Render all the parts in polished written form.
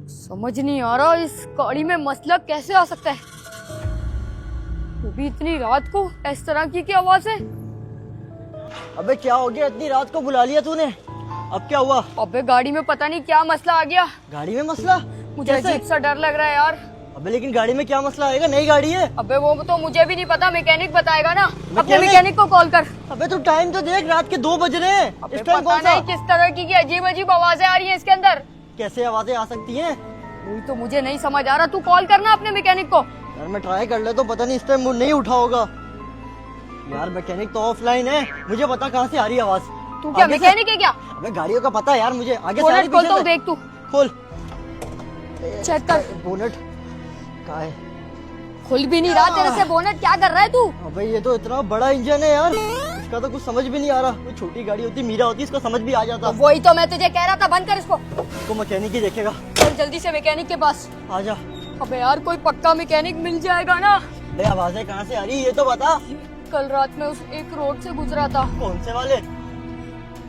समझ नहीं आ रहा इस गाड़ी में मसला कैसे आ सकता है। वो भी इतनी रात को इस तरह की क्या आवाज है। अबे क्या हो गया, इतनी रात को बुला लिया तूने? अब क्या हुआ? अबे गाड़ी में पता नहीं क्या मसला आ गया। गाड़ी में मसला? मुझे कैसे? अजीब सा डर लग रहा है यार। अबे लेकिन गाड़ी में क्या मसला आएगा, नई गाड़ी है। अबे वो तो मुझे भी नहीं पता, मैकेनिक बताएगा ना। अपने मैकेनिक? मैकेनिक को कॉल कर। अबे तू टाइम तो देख, रात के 2 बज रहे हैं। अबे इस टाइम पता कौन सा? नहीं किस तरह की अजीब अजीब आवाजें आ रही हैं इसके अंदर। कैसे आवाजें आ सकती हैं? वही तो मुझे नहीं समझ आ रहा। तू कॉल करना अपने मैकेनिक को। यार मैं ट्राई कर ले तो पता नहीं इस टाइम वो नहीं उठा होगा। यार मैकेनिक तो ऑफलाइन है, मुझे पता कहाँ से आ रही है आवाज। तू क्या आगे से? मैकेनिक है क्या? अबे गाड़ियों का पता है यार मुझे, आगे से आ रही, बोनट खोलता पीछे हूँ, से? देख तू। खोल। चेक कर। बोनट कहाँ है? खुल भी नहीं रहा तेरे से बोनट। क्या कर रहा है तू? अबे ये तो इतना बड़ा इंजन है यार, इसका तो कुछ समझ भी नहीं आ रहा। कोई छोटी गाड़ी होती, मीरा होती, इसको समझ भी आ जाता। वही तो मैं तुझे कह रहा था, बंद कर इसको। इसको मैकेनिक ही देखेगा। चल जल्दी से मैकेनिक के पास। आजा। अबे यार कोई पक्का मैकेनिक मिल जाएगा ना। बे आवाजें कहाँ से आ रही है ये तो बता। कल रात में उस एक रोड से गुजरा था। कौन से वाले?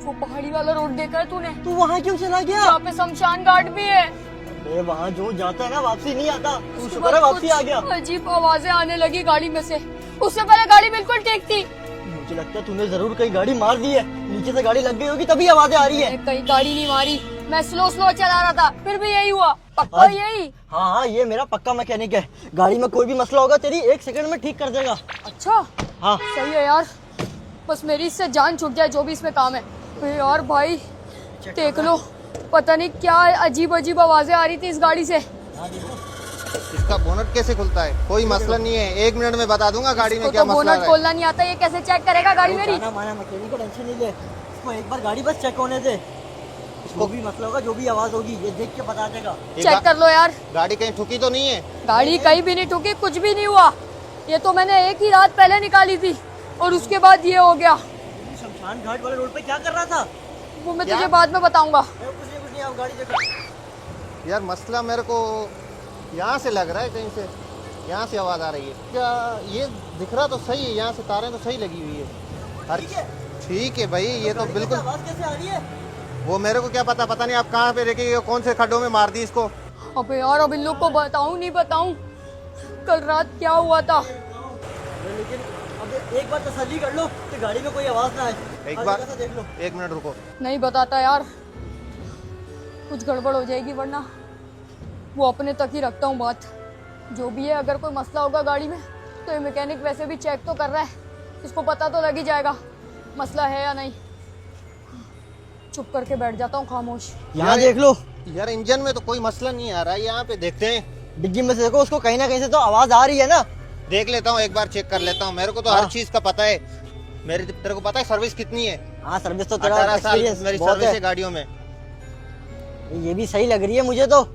वो पहाड़ी वाला रोड देखा है तूने? तू वहाँ क्यों चला गया? यहाँ पे शमशान घाट भी है। बे वहाँ जो जाता है ना वापसी नहीं आता। तू उसके शुक्र बाद है वापसी कुछ आ गया। अजीब आवाजें आने लगी गाड़ी में से। उससे पहले गाड़ी बिल्कुल ठीक थी। मुझे लगता है तूने जरूर कहीं गाड़ी मार दी है, नीचे से गाड़ी लग गई होगी तभी आवाजें आ रही है। मैंने कहीं गाड़ी नहीं मारी, मैं स्लो स्लो चला रहा था, फिर भी यही हुआ। पक्का आज- यही? हाँ हाँ, ये मेरा पक्का मैकेनिक है। गाड़ी में कोई भी मसला होगा तेरी 1 सेकंड में ठीक कर देगा। अच्छा हाँ सही है यार, बस मेरी इससे जान छूट जाए जो भी इसमें काम है। अरे यार भाई देख लो, पता नहीं क्या अजीब अजीब आवाजें आ रही थी इस गाड़ी से। इसका बोनट कैसे खुलता है? कोई मसला नहीं है, 1 मिनट में बता दूंगा गाड़ी में तो क्या मसला बोनट है। खोलना नहीं आता, ये कैसे चेक करेगा गाड़ी मेरी? जाना माना मैकेनिक को टेंशन नहीं ले, इसको एक बार गाड़ी बस चेक होने दे। जो भी मसला होगा, जो भी आवाज होगी, ये देख के बता देगा। ये चेक कर लो यार। गाड़ी कहीं ठुकी तो नहीं है? गाड़ी कहीं भी नहीं ठुकी, कुछ भी नहीं हुआ। ये तो मैंने एक ही रात पहले निकाली थी और उसके बाद ये हो गया। शमशान घाट वाले रोड पे क्या कर रहा था? वो मैं क्या? तुझे बाद में बताऊंगा। कुछ नहीं, आप गाड़ी देखो। यार मसला मेरे को यहाँ से लग रहा है, कहीं से यहाँ से आवाज़ आ रही है। क्या ये दिख रहा तो सही है, यहाँ से तारें तो सही लगी हुई है। हर ठीक है भाई, ये तो बिल्कुल। आवाज कैसे आ रही है? वो मेरे को क्या पता, पता नहीं आप कहाँ पे लेके गए, कौन से खड्डों में मार दी इसको। अबे यार अब इन लोग को बताऊं नहीं बताऊं, कल रात क्या हुआ था? लेकिन अब एक बार तसल्ली कर लो कि गाड़ी में कोई आवाज ना आए। एक हर बार जगह से देख लो। 1 मिनट रुको। नहीं बताता यार, कुछ गड़बड़ हो जाएगी, वरना वो अपने तक ही रखता हूँ बात। जो भी है, अगर कोई मसला होगा गाड़ी में तो ये मैकेनिक वैसे भी चेक तो कर रहा है, इसको पता तो लग ही जाएगा मसला है या नहीं। चुप करके बैठ जाता हूँ खामोश। यहाँ देख लो, यार इंजन में तो कोई मसला नहीं आ रहा है, यहाँ पे देखते हैं। डिग्गी में से देखो, उसको कहीं ना कहीं से तो आवाज आ रही है ना। देख लेता हूँ, एक बार चेक कर लेता हूँ। मेरे को तो हाँ। हर चीज का पता है। तेरे को पता है सर्विस कितनी है? हाँ सर्विस तो तेरा 18 साल एक्सपीरियंस मेरी बहुत सर्विस है है। गाड़ियों में। ये भी सही लग रही है मुझे तो।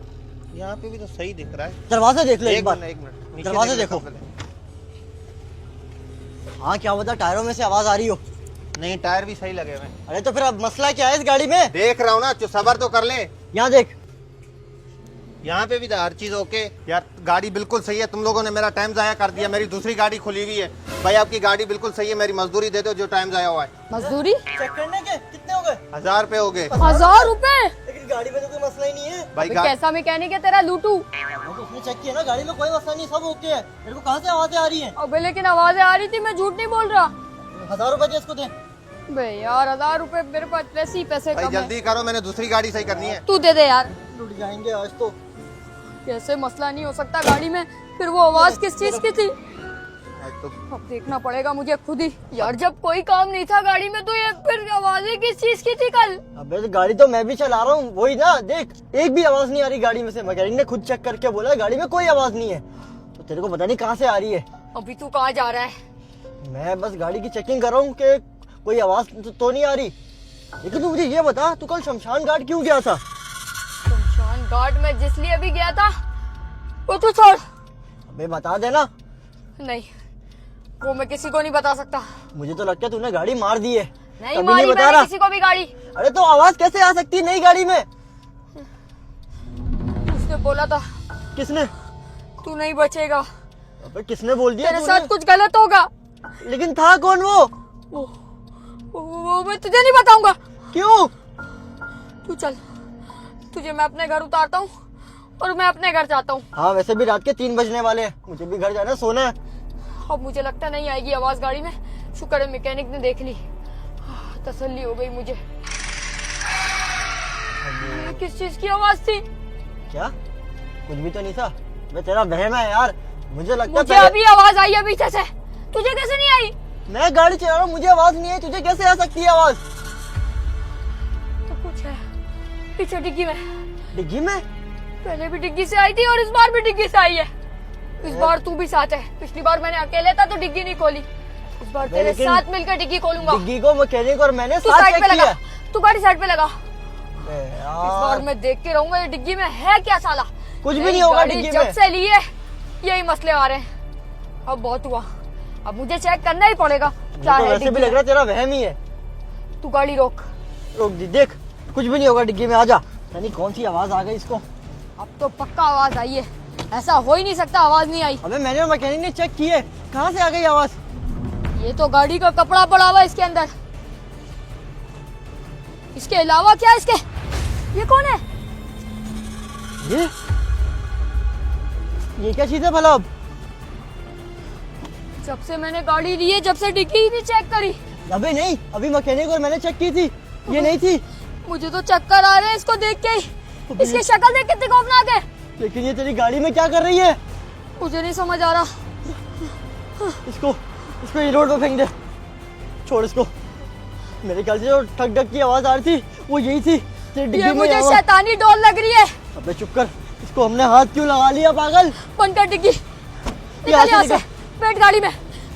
यहाँ पे भी तो सही दिख रहा है। दरवाजा देख लो एक बार। 1 मिनट नीचे दरवाजा देख लेता देखो। हूँ हाँ क्या बता, टायरों में से आवाज आ रही हो। पहले। नहीं, टायर भी सही लगे हुए हैं। अरे तो फिर अब मसला क्या है इस गाड़ी में? देख रहा हूँ ना, सबर तो कर ले। यहाँ देख। यहाँ पे भी तो हर चीज ओके। यार गाड़ी बिल्कुल सही है, तुम लोगों ने मेरा टाइम जाया कर दिया। मेरी दूसरी गाड़ी खुली हुई है। भाई आपकी गाड़ी बिल्कुल सही है, मेरी मजदूरी दे दो जो टाइम जाया हुआ है। मजदूरी? चेक करने के कितने हो गए? 1000 रुपए हो गए। 1000 रुपए? लेकिन गाड़ी में तो कोई मसला ही नहीं है। भाई अबे कैसा मैकेनिक है तेरा लूटू? तो उसने चेक किया ना, गाड़ी में कोई मसला नहीं, सब ओके है। मेरे को कहाँ से आवाजें आ रही है? अबे लेकिन आवाजें आ रही थी, मैं झूठ नहीं बोल रहा। 1000 रुपए दे इसको दे। बे यार 1000 रुपए मेरे पास वैसे ही पैसे भाई कम है। जल्दी करो, मैंने दूसरी गाड़ी सही करनी है। तू दे दे यार। टूट जाएंगे आज तो। कैसे मसला नहीं हो सकता गाड़ी में? फिर वो आवाज किस चीज की थी? आज तो अब देखना पड़ेगा मुझे खुद ही। यार जब कोई काम नहीं था गाड़ी में तो ये फिर आवाजें किस चीज की थी कल? अबे तो गाड़ी तो मैं भी चला रहा हूँ, वही ना देख, एक भी आवाज नहीं आ रही गाड़ी में से। मैकेनिक ने खुद चेक करके बोला गाड़ी में कोई आवाज नहीं है। तो तेरे को पता नहीं कहाँ से आ रही है। अभी तू कहाँ जा रहा है? मैं बस गाड़ी की चेकिंग कर रहा हूँ कि कोई आवाज तो नहीं आ रही। लेकिन तू मुझे ये बता, तू कल शमशान घाट क्यों गया था? शमशान घाट में जिस लिए अभी गया था वो तू छोड़। अबे बता देना। नहीं, वो मैं किसी को नहीं बता सकता। मुझे तो लगता है तूने गाड़ी मार दी है। नहीं तभी मारी बता मैंने रहा। किसी को भी गाड़ी। अरे तो आवाज कैसे आ सकती है नई गाड़ी में? उसने बोला था किसने? तू नहीं बचेगा, अबे किसने बोल दिया तेरे तूने? साथ कुछ गलत होगा। लेकिन था कौन वो? वो मैं तुझे नहीं बताऊंगा। क्यों? तू चल, तुझे मैं अपने घर उतारता हूँ और मैं अपने घर जाता हूँ। हाँ वैसे भी रात के 3 बजने वाले हैं, मुझे भी घर जाना है, सोना है। अब मुझे लगता नहीं आएगी आवाज गाड़ी में। शुक्र है मैकेनिक ने देख ली, तसल्ली हो गई मुझे। ये किस चीज की आवाज थी? क्या? कुछ भी तो नहीं था। मैं तेरा वहम है यार, मुझे लगता मुझे अभी आवाज आई है पीछे से। तुझे कैसे नहीं आई? मैं गाड़ी चला रहा हूँ, मुझे आवाज नहीं आई, तुझे कैसे आ सकती है आवाज? तो कुछ है पीछे डिग्गी में। डिग्गी में? पहले भी डिग्गी से आई थी और इस बार भी डिग्गी से आई है। इस बार तू भी साथ है। पिछली बार मैंने अकेले था तो डिग्गी नहीं खोली, इस बार तेरे लेकिन साथ मिलकर डिग्गी खोलूंगा। डिग्गी को मैकेनिक और मैंने तू साथ साइड चेक पे लगा, किया। तू गाड़ी साइड पे लगा। यार, इस बार मैं देख के रहूंगा ये डिग्गी में है क्या साला। कुछ भी नहीं होगा गाड़ी डिग्गी जब में। से ली है यही मसले आ रहे हैं। अब बहुत हुआ, अब मुझे चेक करना ही पड़ेगा क्या तो है वैसे भी डिग्गी लग रहा में। है तेरा वहम ही है। तू गाड़ी रोक। रोक दी, देख कुछ भी नहीं होगा डिग्गी में, आजा। यानी कौन सी आवाज आ गई इसको? अब तो पक्का आवाज आई है, ऐसा हो ही नहीं सकता आवाज नहीं आई। अबे मैंने और मैकेनिक ने चेक किए, कहाँ से आ गई आवाज? ये तो गाड़ी का कपड़ा पड़ा हुआ है इसके अंदर। इसके अलावा क्या इसके? ये कौन है? ये क्या चीज है भला? अब जब से मैंने गाड़ी ली है, जब से डिग्गी ही नहीं चेक करी। अबे नहीं, अभी मैकेनिक और मैंने चेक की थी, ये नहीं थी। मुझे तो चक्कर आ रहे हैं इसको देख के ही। इसकी शक्ल देख कितनी खौफनाक है। लेकिन ये तेरी गाड़ी में क्या कर रही है? मुझे नहीं समझ आ रहा। इसको ये रोड पे फेंक दे, छोड़ इसको। मेरे ख्याल से जो ठक ठक की आवाज आ रही थी वो यही थी। तेरी डिग्गी ये में मुझे आवाज- शैतानी डोल लग रही है। अबे चुप कर, इसको हमने हाथ क्यों लगा लिया पागल? बंद कर डिग्गी, निकल यहाँ से यहाँ से। निकल। बैठ गाड़ी में।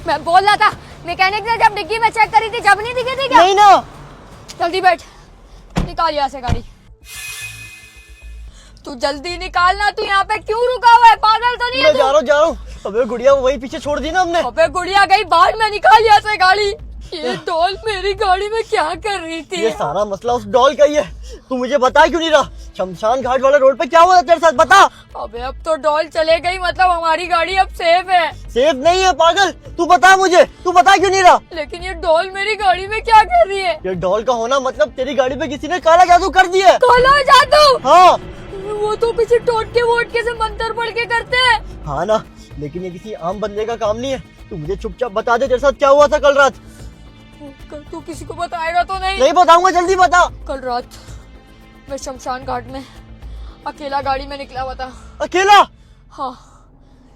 मैं बोल रहा था मैकेनिक ने जब डिग्गी में चेक करी थी, जब नहीं दिखी थी क्या? नहीं ना। जल्दी बैठ, निकाल यहाँ से गाड़ी। तू जल्दी निकालना। तू यहाँ पे क्यों रुका हुआ है? पागल तो नहीं मैं है जा तू? रहा हूँ। अबे गुड़िया वही पीछे छोड़ दी ना हमने। अबे गुड़िया गई बाहर में, निकाल यहाँ से गाड़ी। ये डॉल मेरी गाड़ी में क्या कर रही थी? ये सारा मसला उस डॉल का ही है। तू मुझे बता क्यों नहीं रहा? शमशान घाट वाले रोड पे क्या हुआ था तेरे साथ, बता। अबे अब तो डॉल चले गई, मतलब हमारी गाड़ी अब सेफ है। सेफ नहीं है पागल, तू बता मुझे, तू बता क्यों नहीं रहा? लेकिन ये डॉल मेरी गाड़ी में क्या कर रही है? ये डॉल का होना मतलब तेरी गाड़ी पे किसी ने काला जादू कर दिया है। काला जादू? हाँ वो तो किसी टोटके वोटके से मंत्र पढ़ के करते हैं। हाँ ना, लेकिन ये किसी आम बंदे का काम नहीं है। तू मुझे चुपचाप बता दे तेरे साथ क्या हुआ था कल रात। तू किसी को बताएगा तो नहीं? नहीं बताऊंगा, जल्दी बता। कल रात मैं शमशान घाट में अकेला गाड़ी में निकला हुआ था। अकेला? हाँ,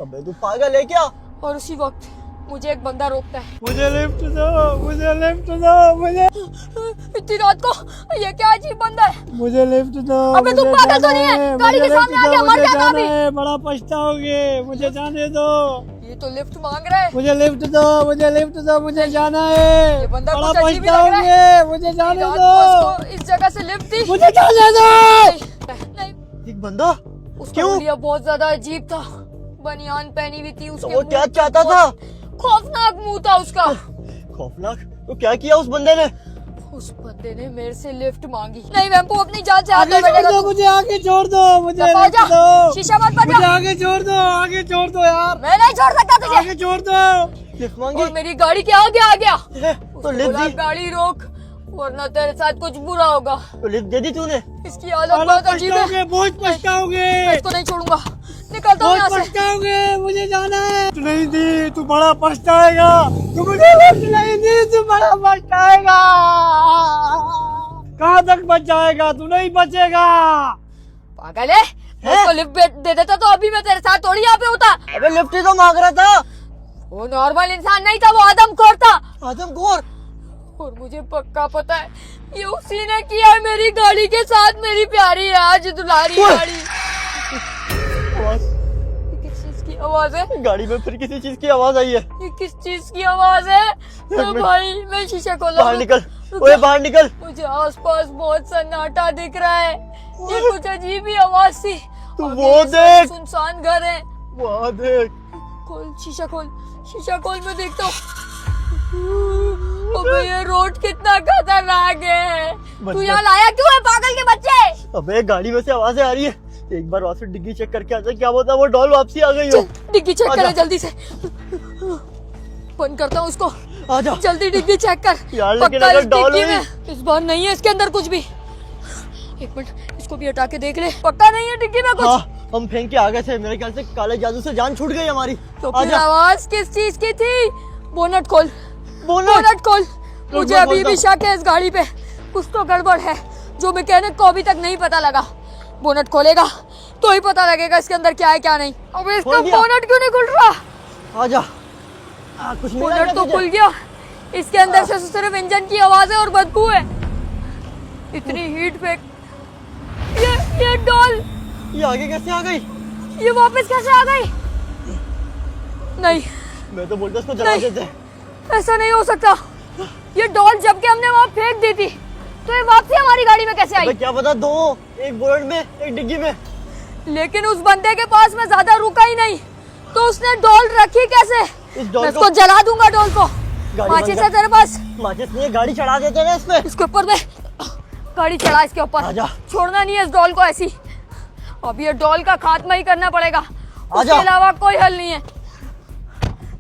अबे तू पागल है क्या? और उसी वक्त मुझे एक बंदा रोकता है। मुझे लिफ्ट दो, मुझे लिफ्ट दो, मुझे इतनी रात को ये क्या अजीब बंदा है? मुझे लिफ्ट दो। अबे तू पागल तो नहीं है? गाड़ी के सामने आ गया, मर जाएगा अभी। बड़ा पछताओगे, मुझे जाने दो। ये तो लिफ्ट मांग रहा है। मुझे लिफ्ट दो, मुझे लिफ्ट दो, मुझे जाना है। ये बंदा बड़ा कुछ अजीब ही लग रहा है। पछताओगे, मुझे जाने रात दो। को उसको इस जगह से लिफ्ट दी। मुझे जाने दो। नहीं, एक बंदा? उसका क्यों? हुलिया बहुत ज्यादा अजीब था। बनियान पहनी हुई थी तो उसके। वो क्या मुंह चाहता बहुत था? खौफनाक मुंह था उसका। खौफनाक? तो क्या किया उस बंदे ने? उस बंदे ने मेरे से लिफ्ट मांगी। नहीं वैम्पो, अपनी जान से हाथ धो बैठेगा तू। मुझे आगे छोड़ दो, मुझे दफा हो लिफ्ट जा, दो। शीशा मत मुझे बजा। आगे छोड़ दो, आगे छोड़ दो यार। मैं नहीं छोड़ सकता तुझे। आगे छोड़ दो। लिफ्ट मांगी? और मेरी गाड़ी के आगे आ गया। तो उसको लिफ्ट बोला दी? गाड़ी रोक वरना तेरे साथ कुछ बुरा होगा। तो लिफ्ट दे दी तूने? इसकी हालत बहुत अजीब है। बहुत पछताओगे, मैं इसको नहीं छोड़ूंगा। निकलता हूँ यहाँ से। पछताओगे, मुझे जाना है। तू नहीं दी, तू बड़ा पछताएगा। तू मुझे लिफ्ट नहीं दी, तू बड़ा पछताएगा। कहाँ तक बच जाएगा? तू नहीं बचेगा। पागल है? उसको लिफ्ट दे देता तो अभी मैं तेरे साथ थोड़ी यहाँ पे होता। अबे लिफ्ट ही तो मांग रहा था। वो नॉर्मल इंसान नहीं था, वो आदमखोर था। आदमखोर? और मुझे पक्का पता है ये उसी ने किया है मेरी गाड़ी के साथ। मेरी प्यारी है आज दुलारी ओए! गाड़ी। आवाज? ये किस चीज की आवाज है? गाड़ी में फिर किसी चीज की आवाज आई है। ये किस चीज की आवाज है? तो मिनट। भाई मैं शीशा खोला। बाहर निकल, ओए बाहर निकल। मुझे आसपास बहुत सन्नाटा दिख रहा है। ये कुछ अजीब ही आवाज थी। तू अभी वो ये सब देख। सुनसान घर है। वहाँ देख। खोल शीशा, खोल शीशा, खोल। मैं देखता हूँ। अबे ये रोड कितना खतरनाक है। तू यहाँ लाया क्यों है पागल के बच्चे? अबे गाड़ी में से आवाजें आ रही है। एक बार वापस डिग्गी चेक करके आजा, क्या बोलता वो डॉल वापसी आ गई हो। डिग्गी चेक आजा। करे जल्दी से। बंद करता हूँ उसको। आजा जल्दी डिग्गी चेक कर। यार, लेकिन पक्का अगर इस डॉल डिग्गी हुई? में इस बार नहीं है इसके अंदर कुछ भी। एक मिनट, इसको भी हटा के देख ले। पक्का नहीं है डिग्गी में कुछ। हाँ हम फेंक के आ गए थे, मेरे ख्याल से काले जादू से जान छूट गई हमारी। तो फिर आजा। आवाज किस चीज की थी? बोनट खोल, बोनट बोनट खोल। मुझे मैं अभी खोलता भी हूँ। शक है इस गाड़ी पे, कुछ तो गड़बड़ है जो मैकेनिक को अभी तक नहीं पता लगा। बोनट खोलेगा तो ही पता लगेगा इसके अंदर क्या है क्या नहीं। अबे इसका खोल दिया। बोनट क्यों नहीं खुल रहा? आजा। कुछ मिला बोनट क्या तो तुझे? खुल गया, इसके अंदर से सिर्फ इंजन की आवाज है और बदबू है। इतनी हीट पे ये डॉल ये आगे कैसे आ गई? ये वापस कैसे आ गई? नहीं, मैं तो बोलता इसको जला नहीं। देते। ऐसा नहीं हो सकता। ये डॉल जबकि हमने वहाँ फेंक दी थी तो ये वापसी हमारी गाड़ी में कैसे अबे आई? क्या पता, दो, एक बोनट में एक डिग्गी में। लेकिन उस बंदे के पास में ज्यादा रुका ही नहीं, तो उसने डॉल रखी कैसे? इस डॉल मैं को- इसको जला दूंगा डॉल को। गाड़ी माचिस बंद है कर। तेरे पास? माचिस नहीं है, गाड़ी चढ़ा देते ना इसमें। इसके ऊपर में गाड़ी चढ़ा, इसके ऊपर आजा। छोड़ना नहीं है इस डॉल को ऐसी। अब ये डॉल का खात्मा ही करना पड़ेगा, उसके आजा। अलावा कोई हल नहीं है।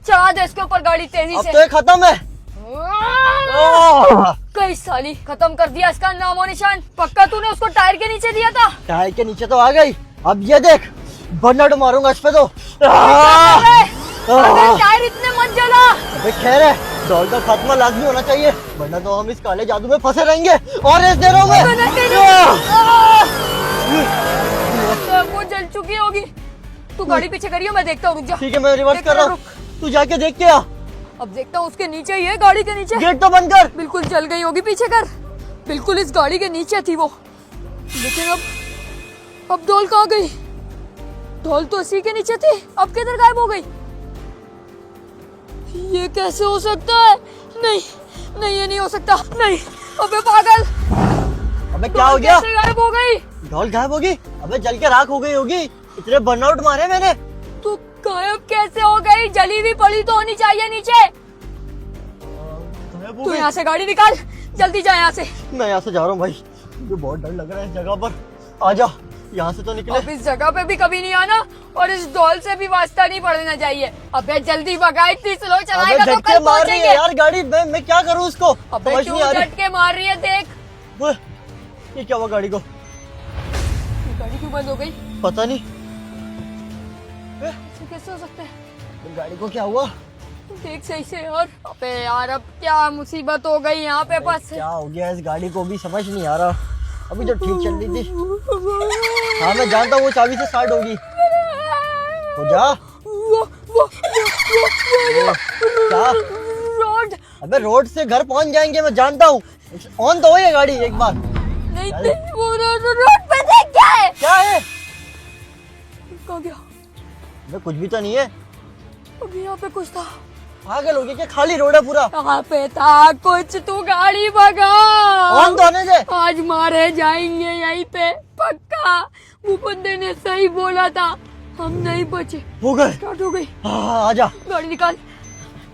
चढ़ा दे इसके ऊपर गाड़ी तेजी अब से। तो ये खत्म है। कई साली खत्म कर दिया इसका नामो निशान। पक्का तूने उसको टायर के नीचे दिया था? टायर के नीचे तो आ गई, अब ये देख बर्नट मारूंगा इस पे तो। अबे टायर इतने मत जला। अबे खैर है, दौड़ का खात्मा लाजमी होना चाहिए, वरना तो हम इस काले जादू में फंसे रहेंगे। और रेस दे रहा हूँ मैं। वो जल चुकी होगी। तू गाड़ी पीछे करियो, मैं देखता हूँ, रुक जा। ठीक है, मैं रिवर्स कर रहा हूँ, तू जाके देख के आ। अब देखता हूँ उसके नीचे ही है, गाड़ी के नीचे। गेट तो बंद कर। बिल्कुल जल गई होगी, पीछे कर। बिल्कुल इस गाड़ी के नीचे थी वो। लेकिन अब डॉल कहाँ गई? डॉल तो इसी के नीचे थी, अब किधर गायब हो गई? ये कैसे हो सकता है? नहीं नहीं, ये नहीं हो सकता। नहीं, अबे पागल, अबे क्या हो डॉल गया? कैसे गायब हो गई? ढोल गायब होगी? अबे जल के राख हो गई होगी, इतने बर्नआउट मारे मैंने। तू गायब कैसे हो गई? जली हुई पड़ी तो होनी चाहिए नीचे। गायब हो तू गई। यहाँ से गाड़ी निकाल, जल्दी जा यहाँ से। मैं यहाँ से जा रहा हूँ भाई, मुझे बहुत डर लग रहा है इस जगह पर। आजा, यहाँ से तो निकले। अब इस जगह पे भी कभी नहीं आना और इस डॉल से भी वास्ता नहीं पड़ना चाहिए। अबे जल्दी भगा, इतनी स्लो अबे चलाएगा तो झटके कल मार रही है पहुंचेंगे। यार गाड़ी, मैं क्या करूँ इसको अबे समझ क्यों नहीं आ रही। झटके मार रही है? देख, ओए, ये क्या हुआ गाड़ी को? ये गाड़ी क्यों बंद हो गई? पता नहीं। ऐसे कैसे हो सकता है? गाड़ी को क्या हुआ? देख सही से यार। अबे यार, अब क्या मुसीबत हो गई यहाँ पे बस। क्या हो गया इस गाड़ी को भी समझ नहीं आ रहा। अभी तो ठीक चल रही थी। हाँ मैं जानता हूँ वो चाबी से स्टार्ट होगी। हो जा। क्या? रोड अबे रोड से घर पहुंच जाएंगे, मैं जानता हूँ। ऑन तो हो ये गाड़ी एक बार। नहीं, नहीं, वो रोड पे देख क्या है? क्या है? कहाँ गया? अबे कुछ भी तो नहीं है। अभी यहाँ पे कुछ था। पागल हो गया क्या? खाली रोड है पूरा। यहाँ पे था कुछ, तू गाड़ी भगा। ऑन तो होने दे। आज मारे जाएंगे यहीं पे पक्का। वो बंदे ने सही बोला था, हम नहीं बचे। हो गए। स्टार्ट हो गई। हाँ आजा। गाड़ी निकाल,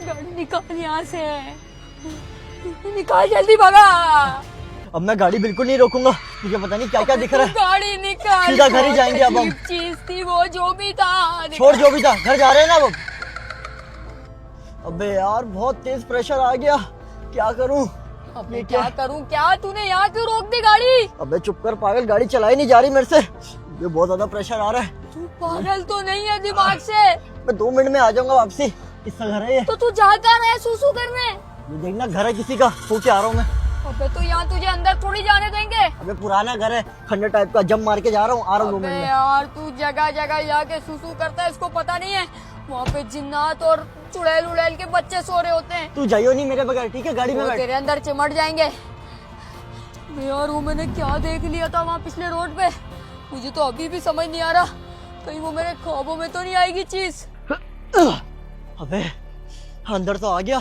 गाड़ी निकाल यहाँ से, निकाल जल्दी भगा। अब मैं गाड़ी बिल्कुल नहीं रोकूंगा, मुझे पता नहीं क्या क्या दिख रहा है। गाड़ी निकाल। सीधा घर ही जाएंगे अब हम। अजीब चीज थी वो, जो भी था। छोड़ जो भी था, घर जा रहे हैं ना अब। अबे यार बहुत तेज प्रेशर आ गया, क्या करूं? अब ये मैं क्या करूं? क्या तूने यहाँ क्यों रोक दी गाड़ी? अबे चुप कर पागल, गाड़ी चलाई नहीं जा रही मेरे से। ये बहुत ज्यादा प्रेशर आ रहा है। तू पागल तो नहीं है दिमाग से? मैं 2 मिनट में आ जाऊंगा वापसी। किसका घर है ये? तो तू जाता रहे सूसू करने। ये देखना घर है किसी का, हो के आ रहा हूँ मैं। अबे तो यहाँ तुझे अंदर थोड़ी जाने देंगे। अबे पुराना घर है, खंडर टाइप का, जम मार के जा रहा हूँ, आ रहा हूँ 2 अबे मिनट में। यार, तू जगह जगह जाके सूसू करता है, इसको पता नहीं है वहाँ पे जिन्नात और चुड़ैल उड़ैल के बच्चे सो रहे होते हैं। तू जाइयो नहीं मेरे बगैर, ठीक है? गाड़ी में वो बैठ। तेरे अंदर चिमट जाएंगे। यार वो मैंने क्या देख लिया था वहाँ पिछले रोड पे, मुझे तो अभी भी समझ नहीं आ रहा। कहीं वो मेरे ख्वाबों में तो नहीं आएगी चीज। अबे अंदर तो आ गया,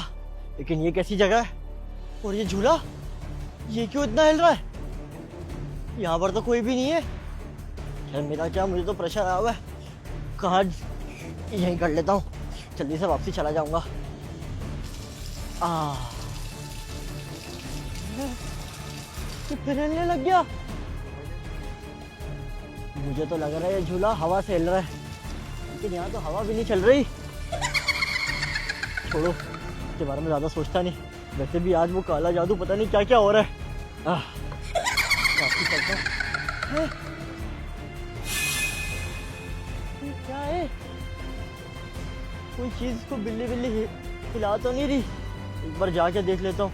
लेकिन ये कैसी जगह है? और ये झूला, ये क्यों इतना हिल रहा है? यहाँ पर तो कोई भी नहीं है। खैर मेरा क्या, मुझे तो प्रेशर आया हुआ है। कहाँ यहीं कर लेता हूँ, जल्दी से वापसी चला जाऊंगा। ये फिर हिलने लग गया। मुझे तो लग रहा है ये झूला हवा से हिल रहा है, लेकिन यहाँ तो हवा भी नहीं चल रही। छोड़ो, इसके बारे में ज़्यादा सोचता नहीं। वैसे भी आज वो काला जादू पता नहीं क्या क्या हो रहा है। वापसी चलता हूँ। ये क्या है? कोई चीज को बिल्ली बिल्ली हिला तो नहीं रही? एक बार जाके देख लेता हूँ।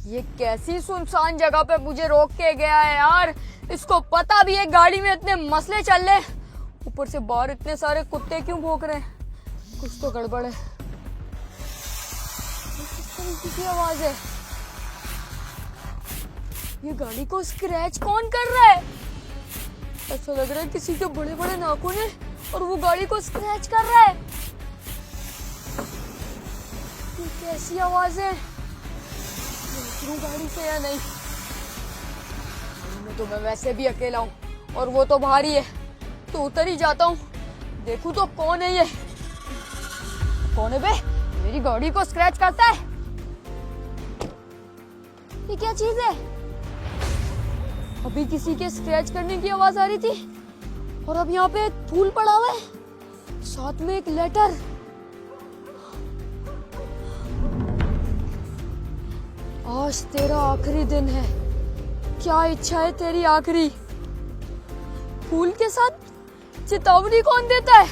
ये कैसी सुनसान जगह पे मुझे रोक के गया है यार। इसको पता भी है गाड़ी में इतने मसले चल रहे, ऊपर से बाहर इतने सारे कुत्ते क्यों भौंक रहे हैं? कुछ तो गड़बड़ है। किस तरीके की आवाज है? ये गाड़ी को स्क्रैच कौन कर रहा है? ऐसा लग रहा है किसी के बड़े बड़े नाखून है और वो गाड़ी को स्क्रैच कर रहा है। ये कैसी आवाज है? उतरूं गाड़ी से या नहीं? मैं तो वैसे भी अकेला हूँ और वो तो भारी है, तो उतर ही जाता हूँ। देखूं तो कौन है ये? कौन है बे? मेरी गाड़ी को स्क्रैच करता है। ये क्या चीज है? अभी किसी के स्क्रैच करने की आवाज आ रही थी और अब यहाँ पे एक फूल पड़ा हुआ है, साथ में एक लेटर। आज तेरा आखिरी दिन है, क्या इच्छा है तेरी आखिरी? फूल के साथ चेतावनी कौन देता है?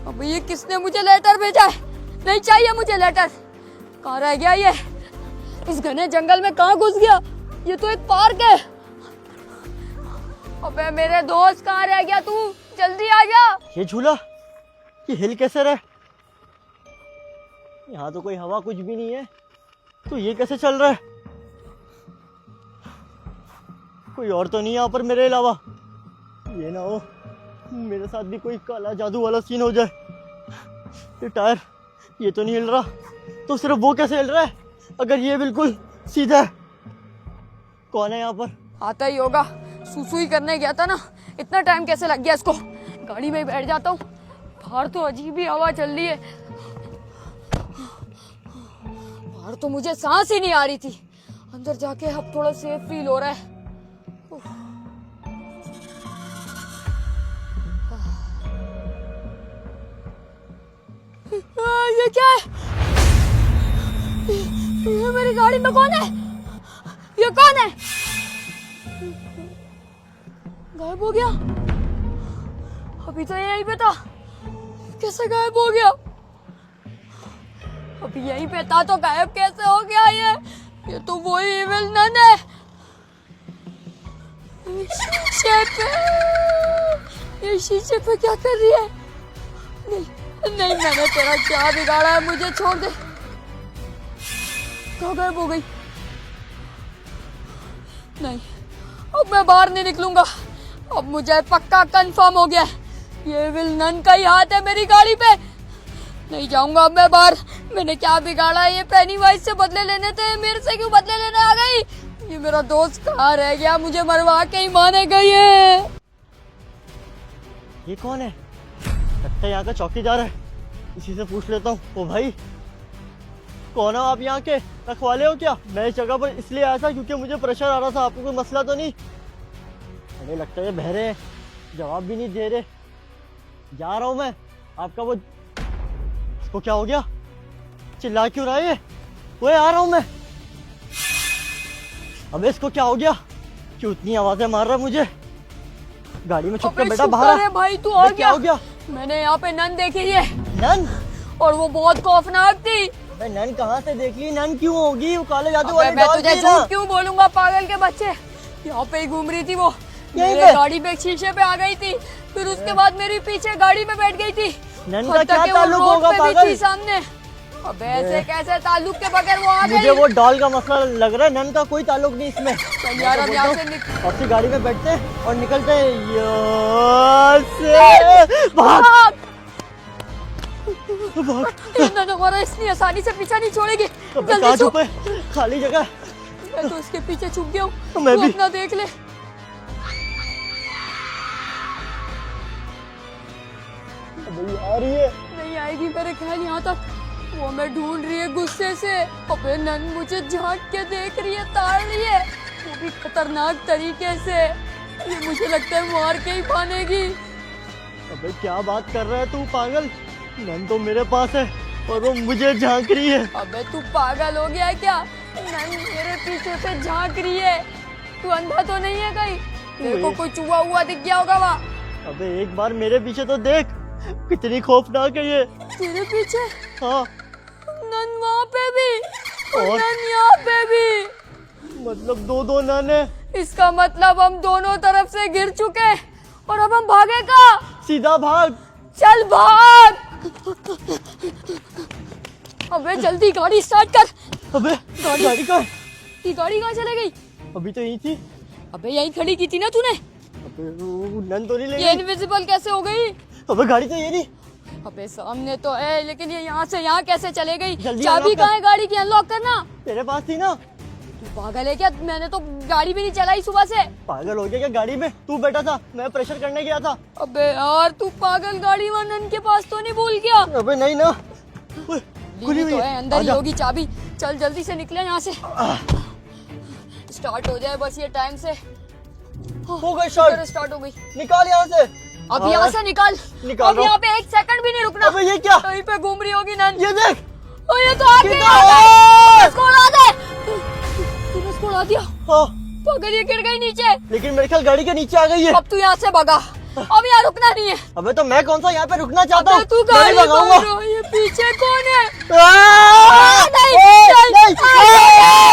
अब ये किसने मुझे लेटर भेजा है? नहीं चाहिए मुझे लेटर। कहाँ रह गया ये? इस घने जंगल में कहाँ घुस गया? ये तो एक पार्क है। अबे मेरे दोस्त कहाँ रह गया तू? जल्दी आ जा। ये झूला ये हिल कैसे रहा है? यहाँ तो कोई हवा कुछ भी नहीं है, तो ये कैसे चल रहा है? कोई और तो नहीं यहाँ पर मेरे अलावा? ये ना हो मेरे साथ भी कोई काला जादू वाला सीन हो जाए। ये टायर ये तो नहीं हिल रहा, तो सिर्फ वो कैसे हिल रहा है अगर ये बिल्कुल सीधा है? कौन है यहाँ पर? आता ही होगा, सुसु ही करने गया था ना। इतना टाइम कैसे लग गया इसको? गाड़ी में ही बैठ जाता हूँ। बाहर तो अजीब ही हवा चल रही है। बाहर तो मुझे सांस ही नहीं आ रही थी। अंदर जाके अब थोड़ा सेफ फील हो रहा है। ये क्या है? ये मेरी गाड़ी में कौन है? ये कौन है? गायब हो गया। अभी तो यहीं पे था, कैसे गायब हो गया? अभी यहीं पे था तो गायब कैसे हो गया? ये तो वही इविल नन है। शीशे पे, ये शीशे पे क्या कर रही है? नहीं मैंने तेरा क्या बिगाड़ा है? मुझे छोड़ दे। कहाँ गायब हो गई? नहीं, अब मैं बाहर नहीं निकलूंगा। अब मुझे पक्का कंफर्म हो गया, ये विल नन का ही हाथ है मेरी गाड़ी पे। नहीं जाऊंगा अब मैं बाहर। मैंने क्या बिगाड़ा है? ये पेनीवाइज से बदले लेने थे, मेरे से क्यों बदले लेने आ गई? ये मेरा दोस्त कहाँ रह गया? मुझे मरवा के ही माने गई है। ये कौन है? लगता है यहाँ का चौकीदार है, इसी से पूछ लेता हूँ। ओ भाई, कौन हो आप? यहाँ के रखवाले हो क्या? मैं इस जगह पर इसलिए आया था क्योंकि मुझे प्रेशर आ रहा था। आपको कोई मसला तो नहीं? अरे लगता है बहरे हैं, जवाब भी नहीं दे रहे। जा रहा हूँ मैं। आपका वो इसको क्या हो गया? चिल्ला क्यों रहा है ये? वो आ रहा हूँ मैं। अबे इसको क्या हो गया? क्यों इतनी आवाजें मार रहा है मुझे? गाड़ी में छुप के बेटा बाहर आ। भाई तू आ क्या हो गया? मैंने यहाँ पे नन देखी है। नन? और वो बहुत खौफनाक थी। अबे नन कहाँ से देख ली? नन क्यों होगी? वो काले जादू अबे वाली मैं डॉल तुझे थी ना। झूठ क्यों बोलूंगा पागल के बच्चे? यहाँ पे ही घूम रही थी वो। यहीं मेरे पे? गाड़ी पे शीशे पे आ गई थी, फिर उसके बाद मेरी पीछे गाड़ी में बैठ गई थी। नन का हद तक क्या कि वो ताल्लुक रोड होगा पे भी पागल? थी सामने। अबे ऐसे कैसे ताल्लुक के बगैर वो आ मुझे गई? वो डॉल का मसला लग रहा है। नन का कोई ताल्लुक नहीं इसमें। चल यार अब यहाँ से निकल। अपनी गाड़ी में बैठते हैं और निकलते हैं यहाँ से। भाग भाग। नन हमारा इतनी आसानी से पीछा नहीं छोड़ेगी। अबे कहाँ छुपे? खाली जगह है। मैं तो उसके पीछे छुप गया हूँ। तो मैं तू भी। अपना देख ले। अबे आ रही है। नहीं आएगी मेरे ख्याल यहाँ तक। वो हमें ढूंढ रही है गुस्से से। अबे नन मुझे झांक के देख रही है, ताड़ रही है, वो भी खतरनाक तरीके से। ये मुझे लगता है मार के ही पानेगी। अबे क्या बात कर रहा है तू पागल? नन तो मेरे पास है और वो मुझे झांक रही है। अबे तू पागल हो गया है क्या? नन मेरे पीछे से झांक रही है। तू अंधा तो नहीं है कहीं? तेरे को कोई चूहा हुआ दिख गया होगा वहाँ। अबे एक बार मेरे पीछे तो देख, कितनी खौफनाक है ये। तेरे पीछे हाँ, नन वहाँ पे भी और? नन यहाँ पे भी। मतलब दो दो नन है। इसका मतलब हम दोनों तरफ से गिर चुके हैं और अब हम भागे कहाँ? सीधा भाग। चल भाग। अबे जल्दी गाड़ी स्टार्ट कर। अबे गाड़ी कहाँ है? ये गाड़ी कहाँ चले गई? अभी तो यही थी। अबे यहीं खड़ी की थी ना तूने। अबे वो नन तो नहीं ले ये गई। इनविजिबल कैसे हो गई? अबे गाड़ी तो ये नहीं। अबे सामने तो है, लेकिन ये यहाँ से यहाँ कैसे चले गई? जल्दी चाबी unlock कर। कहाँ है गाड़ी की? अनलॉक करना। तेरे पास थी ना। तू पागल है क्या? मैंने तो गाड़ी भी नहीं चलाई सुबह से। पागल हो गया क्या? गाड़ी में तू बैठा था, मैं प्रेशर करने गया था। अबे यार तू पागल, गाड़ी नन के पास तो नहीं भूल गया? अबे नहीं ना। ओए, खुली ली हुई तो है, अंदर ही आजा। होगी चाबी। चल जल्दी से निकले यहाँ से। स्टार्ट हो जाए बस ये टाइम से। हो गई स्टार्ट। स्टार्ट हो गई। निकाल यहाँ से। अब हाँ, यहाँ से निकाल। निकाल अब रहा यहाँ पे एक सेकंड भी नहीं रुकना। अबे ये क्या? कहीं पे घूम रही होगी नन। ये देख। ओ ये तो आ गई। किधर? इसको उड़ा दे। तूने इसको उड़ा दिया? हाँ, पागल, ये गिर गई नीचे। लेकिन मेरे ख्याल गाड़ी के नीचे आ गई है। अब तू यहाँ से भगा। अब यहाँ रुकना नहीं है। अबे तो मैं कौन सा यहाँ पे रुकना चाहता हूँ? अबे तू मैं गाड़ी नहीं भगाऊंगा। पकड़ो, ये पीछे कौन है? आ! नहीं, ए, चल, नहीं, आ, ए!